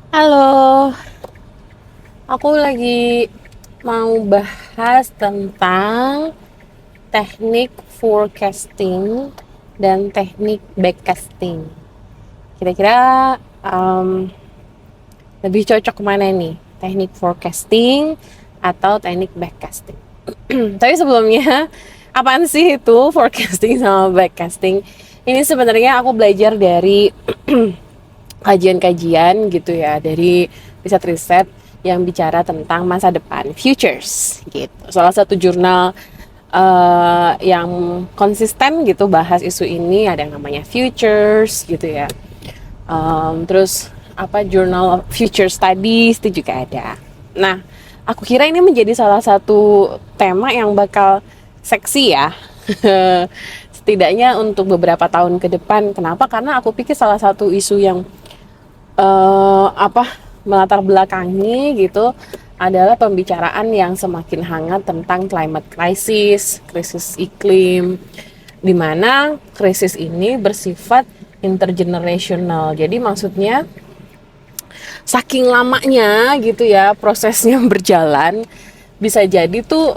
Halo, aku lagi mau bahas tentang teknik forecasting dan teknik backcasting. Kira-kira lebih cocok kemana nih? Teknik forecasting atau teknik backcasting? Tapi sebelumnya, apaan sih itu forecasting sama backcasting? Ini sebenarnya aku belajar dari kajian-kajian gitu ya, dari riset-riset yang bicara tentang masa depan, futures gitu. Salah satu jurnal yang konsisten gitu bahas isu ini ada yang namanya Futures gitu ya. Terus apa Journal of Future Studies itu juga ada. Nah, aku kira ini menjadi salah satu tema yang bakal seksi ya. Setidaknya untuk beberapa tahun ke depan. Kenapa? Karena aku pikir salah satu isu yang apa melatar belakangi gitu adalah pembicaraan yang semakin hangat tentang climate crisis, krisis iklim, di mana krisis ini bersifat intergenerational. Jadi maksudnya saking lamanya gitu ya prosesnya berjalan, bisa jadi tuh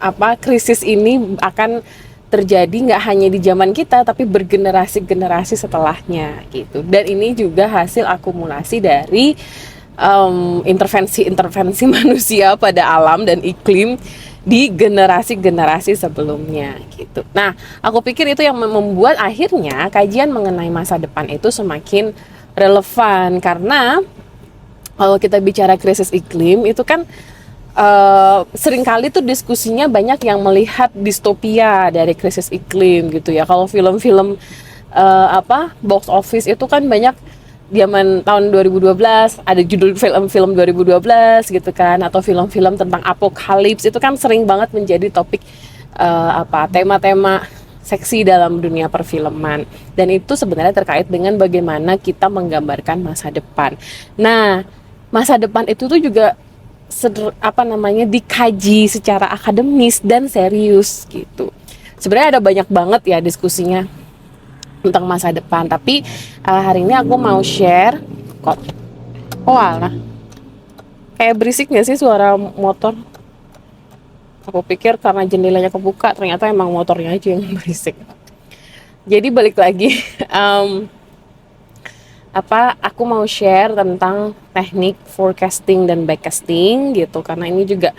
apa krisis ini akan terjadi nggak hanya di zaman kita tapi bergenerasi-generasi setelahnya gitu. Dan ini juga hasil akumulasi dari intervensi-intervensi manusia pada alam dan iklim di generasi-generasi sebelumnya gitu. Nah, aku pikir itu yang membuat akhirnya kajian mengenai masa depan itu semakin relevan karena kalau kita bicara krisis iklim itu kan seringkali tuh diskusinya banyak yang melihat distopia dari krisis iklim gitu ya. Kalau film-film apa box office itu kan banyak zaman tahun 2012 ada judul film-film 2012 gitu kan, atau film-film tentang apokalips itu kan sering banget menjadi topik apa tema-tema seksi dalam dunia perfilman, dan itu sebenarnya terkait dengan bagaimana kita menggambarkan masa depan. Nah, masa depan itu tuh juga apa namanya dikaji secara akademis dan serius gitu. Sebenarnya ada banyak banget ya diskusinya tentang masa depan, tapi hari ini aku mau share kok. Oh alah, kayak berisik gak sih suara motor? Aku pikir karena jendelanya kebuka, ternyata emang motornya aja yang berisik. Jadi balik lagi, apa aku mau share tentang teknik forecasting dan backcasting gitu, karena ini juga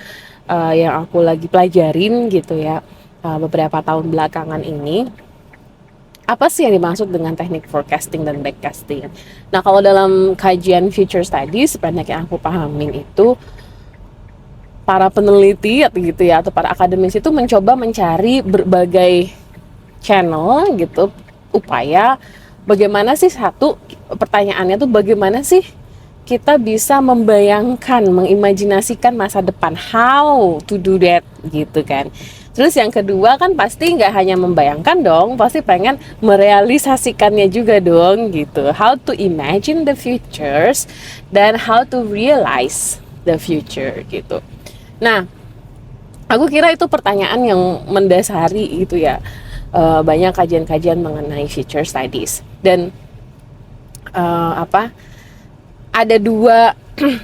yang aku lagi pelajarin gitu ya beberapa tahun belakangan ini. Apa sih yang dimaksud dengan teknik forecasting dan backcasting? Nah, kalau dalam kajian future studies, banyak yang aku pahamin itu para peneliti atau gitu ya, atau para akademis itu mencoba mencari berbagai channel gitu, upaya bagaimana sih, satu pertanyaannya tuh bagaimana sih kita bisa membayangkan, mengimajinasikan masa depan, how to do that gitu kan. Terus yang kedua kan pasti nggak hanya membayangkan dong, pasti pengen merealisasikannya juga dong gitu. How to imagine the futures dan how to realize the future gitu. Nah, aku kira itu pertanyaan yang mendasari gitu ya. Banyak kajian-kajian mengenai future studies, dan apa ada dua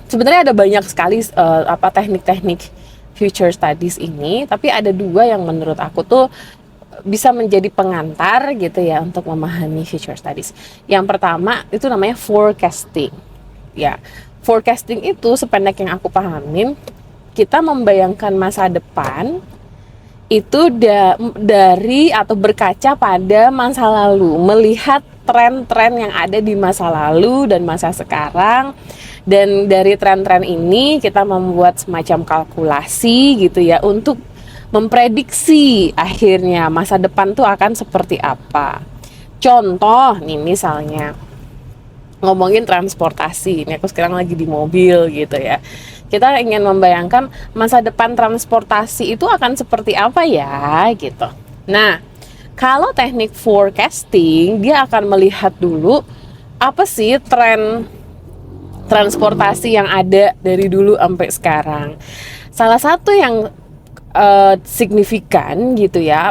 sebenarnya ada banyak sekali apa teknik-teknik future studies ini, tapi ada dua yang menurut aku tuh bisa menjadi pengantar gitu ya untuk memahami future studies. Yang pertama itu namanya forecasting. Ya, forecasting itu sependek yang aku pahamin, kita membayangkan masa depan itu dari atau berkaca pada masa lalu, melihat tren-tren yang ada di masa lalu dan masa sekarang, dan dari tren-tren ini kita membuat semacam kalkulasi gitu ya untuk memprediksi akhirnya masa depan tuh akan seperti apa. Contoh nih misalnya ngomongin transportasi, ini aku sekarang lagi di mobil gitu ya. Kita ingin membayangkan masa depan transportasi itu akan seperti apa ya gitu. Nah, kalau teknik forecasting, dia akan melihat dulu apa sih tren transportasi yang ada dari dulu sampai sekarang. Salah satu yang signifikan gitu ya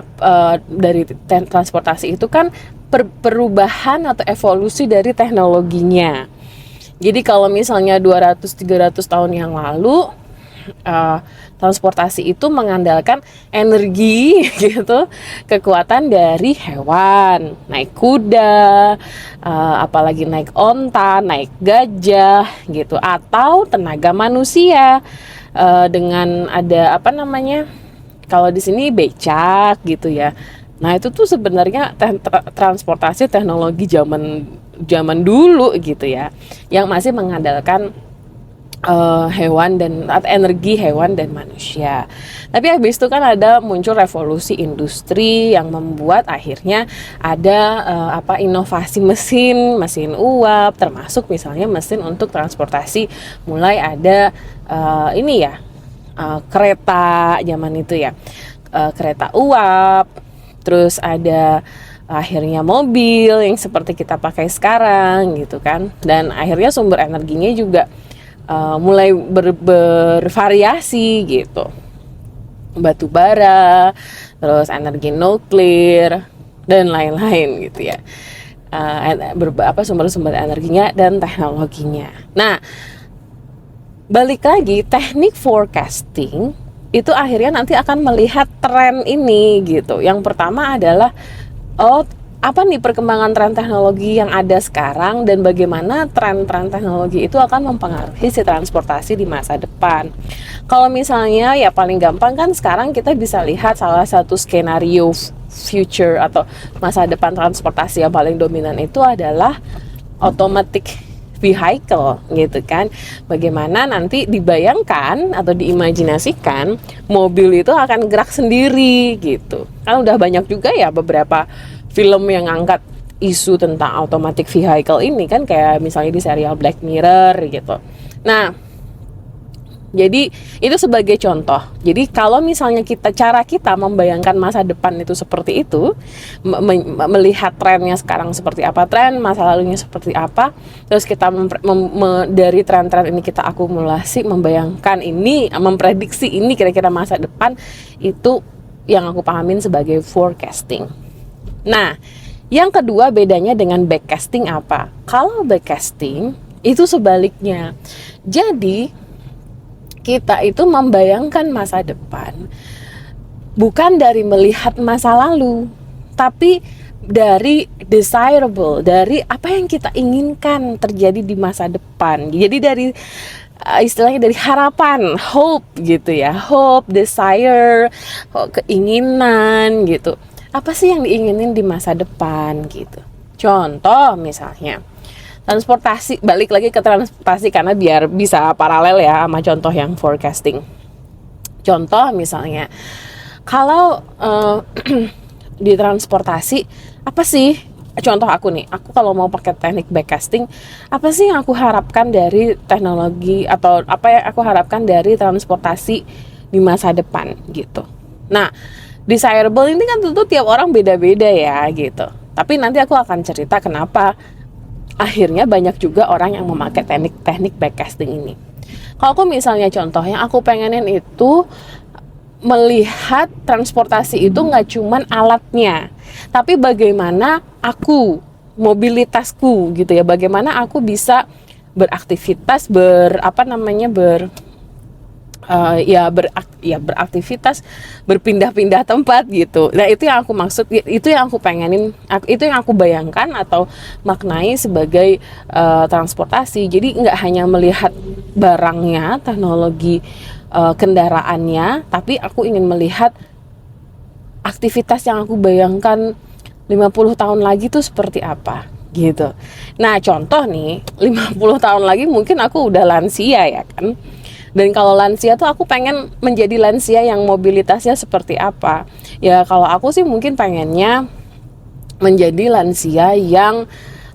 dari transportasi itu kan perubahan atau evolusi dari teknologinya. Jadi kalau misalnya 200-300 tahun yang lalu, transportasi itu mengandalkan energi gitu, kekuatan dari hewan, naik kuda, apalagi naik onta, naik gajah gitu, atau tenaga manusia dengan ada apa namanya, kalau di sini becak gitu ya. Nah itu tuh sebenarnya transportasi teknologi zaman dulu gitu ya, yang masih mengandalkan hewan dan energi hewan dan manusia. Tapi habis itu kan ada muncul revolusi industri yang membuat akhirnya ada inovasi mesin uap, termasuk misalnya mesin untuk transportasi. Mulai ada kereta zaman itu ya, kereta uap, terus ada akhirnya mobil yang seperti kita pakai sekarang gitu kan, dan akhirnya sumber energinya juga mulai bervariasi gitu, batu bara, terus energi nuklir dan lain-lain gitu ya, sumber-sumber energinya dan teknologinya. Nah, balik lagi, teknik forecasting itu akhirnya nanti akan melihat tren ini gitu. Yang pertama adalah apa nih perkembangan tren teknologi yang ada sekarang dan bagaimana tren-tren teknologi itu akan mempengaruhi si transportasi di masa depan. Kalau misalnya ya paling gampang kan sekarang kita bisa lihat salah satu skenario future atau masa depan transportasi yang paling dominan itu adalah automatic vehicle gitu kan. Bagaimana nanti dibayangkan atau diimajinasikan mobil itu akan gerak sendiri gitu. Kan udah banyak juga ya beberapa film yang angkat isu tentang automatic vehicle ini kan, kayak misalnya di serial Black Mirror gitu. Nah, jadi itu sebagai contoh. Jadi kalau misalnya cara kita membayangkan masa depan itu seperti itu, melihat trennya sekarang seperti apa, tren masa lalunya seperti apa, terus kita dari tren-tren ini kita akumulasi, membayangkan ini, memprediksi ini kira-kira masa depan, itu yang aku pahamin sebagai forecasting. Nah, yang kedua bedanya dengan backcasting apa? Kalau backcasting itu sebaliknya. Jadi kita itu membayangkan masa depan bukan dari melihat masa lalu, tapi dari desirable, dari apa yang kita inginkan terjadi di masa depan. Jadi dari istilahnya dari harapan, hope gitu ya, hope, desire, keinginan gitu. Apa sih yang diinginin di masa depan gitu. Contoh misalnya transportasi, balik lagi ke transportasi karena biar bisa paralel ya sama contoh yang forecasting. Contoh misalnya kalau di transportasi, apa sih, contoh aku kalau mau pakai teknik backcasting, apa sih yang aku harapkan dari teknologi atau apa yang aku harapkan dari transportasi di masa depan gitu. Nah, desirable ini kan tentu tiap orang beda-beda ya gitu. Tapi nanti aku akan cerita kenapa akhirnya banyak juga orang yang memakai teknik backcasting ini. Kalau aku misalnya contoh yang aku pengenin itu melihat transportasi itu nggak cuman alatnya, tapi bagaimana mobilitasku gitu ya, bagaimana aku bisa beraktivitas, beraktivitas, berpindah-pindah tempat gitu. Nah, itu yang aku maksud, itu yang aku pengenin, itu yang aku bayangkan atau maknai sebagai transportasi. Jadi nggak hanya melihat barangnya, teknologi kendaraannya, tapi aku ingin melihat aktivitas yang aku bayangkan 50 tahun lagi tuh seperti apa gitu. Nah, contoh nih, 50 tahun lagi mungkin aku udah lansia ya kan. Dan kalau lansia tuh aku pengen menjadi lansia yang mobilitasnya seperti apa. Ya kalau aku sih mungkin pengennya menjadi lansia yang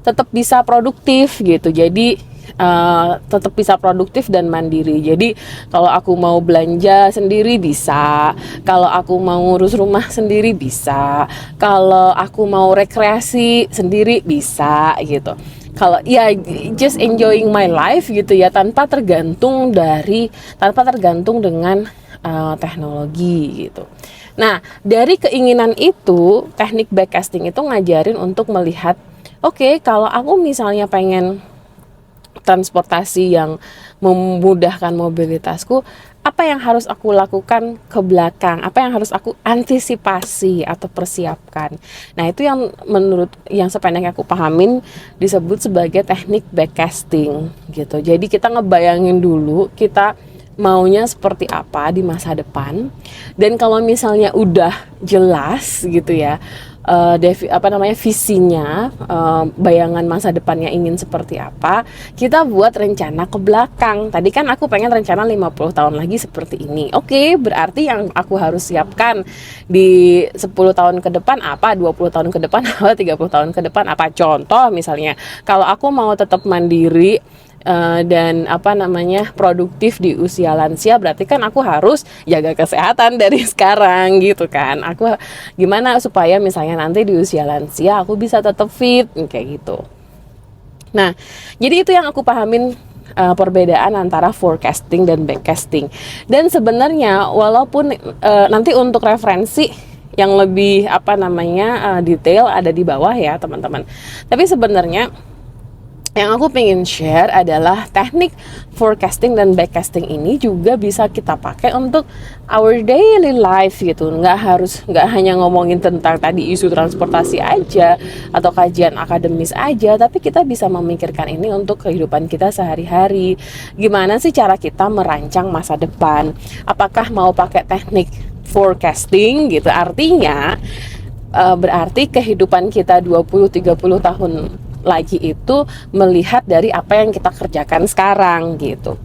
tetap bisa produktif gitu. Jadi tetap bisa produktif dan mandiri. Jadi kalau aku mau belanja sendiri bisa, kalau aku mau ngurus rumah sendiri bisa, kalau aku mau rekreasi sendiri bisa gitu. Kalau ya just enjoying my life gitu ya, tanpa tergantung dengan teknologi gitu. Nah, dari keinginan itu, teknik backcasting itu ngajarin untuk melihat, oke, kalau aku misalnya pengen transportasi yang memudahkan mobilitasku, apa yang harus aku lakukan ke belakang, apa yang harus aku antisipasi atau persiapkan. Nah, itu yang menurut yang sependek aku pahamin disebut sebagai teknik backcasting gitu. Jadi kita ngebayangin dulu kita maunya seperti apa di masa depan, dan kalau misalnya udah jelas gitu ya, visinya, bayangan masa depannya ingin seperti apa, kita buat rencana ke belakang. Tadi kan aku pengen rencana 50 tahun lagi seperti ini. Oke, berarti yang aku harus siapkan di 10 tahun ke depan apa, 20 tahun ke depan apa, 30 tahun ke depan apa. Contoh misalnya, kalau aku mau tetap mandiri dan produktif di usia lansia, berarti kan aku harus jaga kesehatan dari sekarang gitu kan. Aku gimana supaya misalnya nanti di usia lansia aku bisa tetap fit kayak gitu. Nah, jadi itu yang aku pahamin, perbedaan antara forecasting dan backcasting. Dan sebenarnya walaupun nanti untuk referensi yang lebih detail ada di bawah ya teman-teman. Tapi sebenarnya yang aku pengen share adalah teknik forecasting dan backcasting ini juga bisa kita pakai untuk our daily life gitu. Nggak hanya ngomongin tentang tadi isu transportasi aja atau kajian akademis aja, tapi kita bisa memikirkan ini untuk kehidupan kita sehari-hari. Gimana sih cara kita merancang masa depan? Apakah mau pakai teknik forecasting gitu? Artinya berarti kehidupan kita 20-30 tahun lagi itu melihat dari apa yang kita kerjakan sekarang gitu.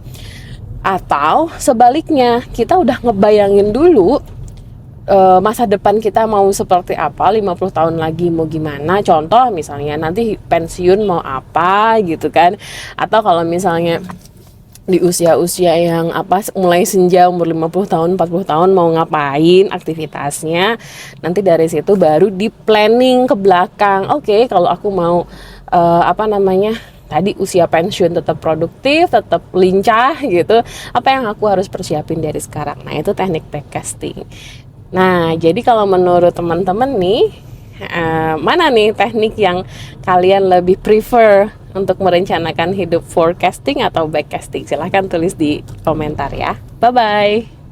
Atau sebaliknya, kita udah ngebayangin dulu masa depan kita mau seperti apa, 50 tahun lagi mau gimana. Contoh misalnya nanti pensiun mau apa gitu kan. Atau kalau misalnya di usia-usia yang mulai senja umur 50 tahun, 40 tahun mau ngapain aktivitasnya. Nanti dari situ baru di planning ke belakang. Oke, kalau aku mau tadi usia pensiun tetap produktif, tetap lincah gitu, apa yang aku harus persiapin dari sekarang. Nah, itu teknik backcasting. Nah, jadi kalau menurut teman-teman nih, mana nih teknik yang kalian lebih prefer untuk merencanakan hidup, forecasting atau backcasting? Silahkan tulis di komentar ya. Bye-bye.